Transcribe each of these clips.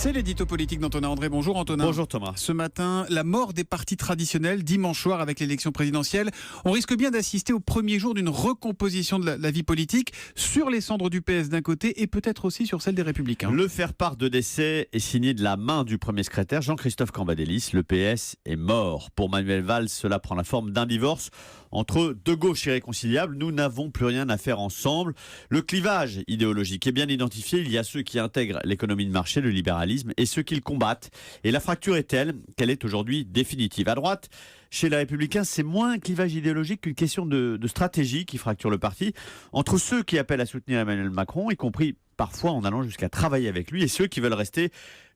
C'est l'édito politique d'Antonin André. Bonjour Antonin. Bonjour Thomas. Ce matin, la mort des partis traditionnels, dimanche soir avec l'élection présidentielle. On risque bien d'assister au premier jour d'une recomposition de la vie politique sur les cendres du PS d'un côté et peut-être aussi sur celle des Républicains. Le faire-part de décès est signé de la main du premier secrétaire Jean-Christophe Cambadélis. Le PS est mort. Pour Manuel Valls, cela prend la forme d'un divorce entre deux gauches irréconciliables. Nous n'avons plus rien à faire ensemble. Le clivage idéologique est bien identifié. Il y a ceux qui intègrent l'économie de marché, le libéralisme, et ceux qui le combattent. Et la fracture est telle qu'elle est aujourd'hui définitive. À droite, chez les Républicains, c'est moins un clivage idéologique qu'une question de stratégie qui fracture le parti entre ceux qui appellent à soutenir Emmanuel Macron, y compris parfois en allant jusqu'à travailler avec lui, et ceux qui veulent rester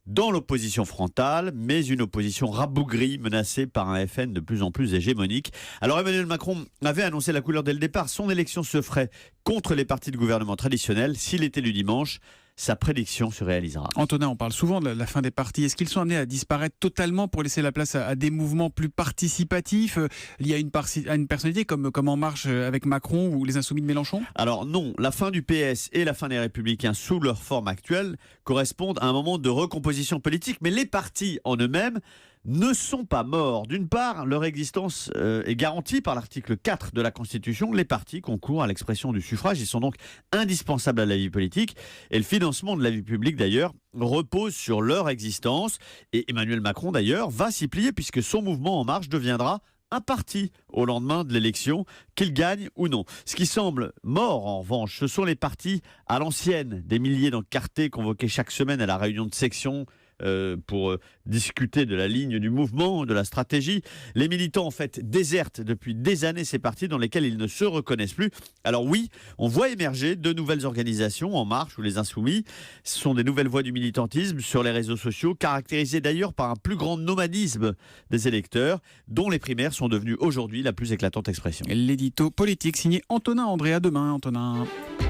dans l'opposition frontale, mais une opposition rabougrie menacée par un FN de plus en plus hégémonique. Alors Emmanuel Macron avait annoncé la couleur dès le départ. Son élection se ferait contre les partis de gouvernement traditionnels. S'il est élu dimanche, sa prédiction se réalisera. Antonin, on parle souvent de la fin des partis. Est-ce qu'ils sont amenés à disparaître totalement pour laisser la place à des mouvements plus participatifs liés à une personnalité comme En Marche avec Macron ou les Insoumis de Mélenchon? Alors non, la fin du PS et la fin des Républicains sous leur forme actuelle correspondent à un moment de recomposition politique, mais les partis en eux-mêmes ne sont pas morts. D'une part, leur existence est garantie par l'article 4 de la Constitution. Les partis concourent à l'expression du suffrage. Ils sont donc indispensables à la vie politique. Et le financement de la vie publique, d'ailleurs, repose sur leur existence. Et Emmanuel Macron, d'ailleurs, va s'y plier puisque son mouvement En Marche deviendra un parti au lendemain de l'élection, qu'il gagne ou non. Ce qui semble mort, en revanche, ce sont les partis à l'ancienne, des milliers d'encartés convoqués chaque semaine à la réunion de section pour discuter de la ligne du mouvement, de la stratégie. Les militants, en fait, désertent depuis des années ces partis dans lesquels ils ne se reconnaissent plus. Alors oui, on voit émerger de nouvelles organisations, En Marche ou les Insoumis. Ce sont des nouvelles voies du militantisme sur les réseaux sociaux, caractérisées d'ailleurs par un plus grand nomadisme des électeurs, dont les primaires sont devenues aujourd'hui la plus éclatante expression. L'édito politique signé Antonin André. À demain, Antonin.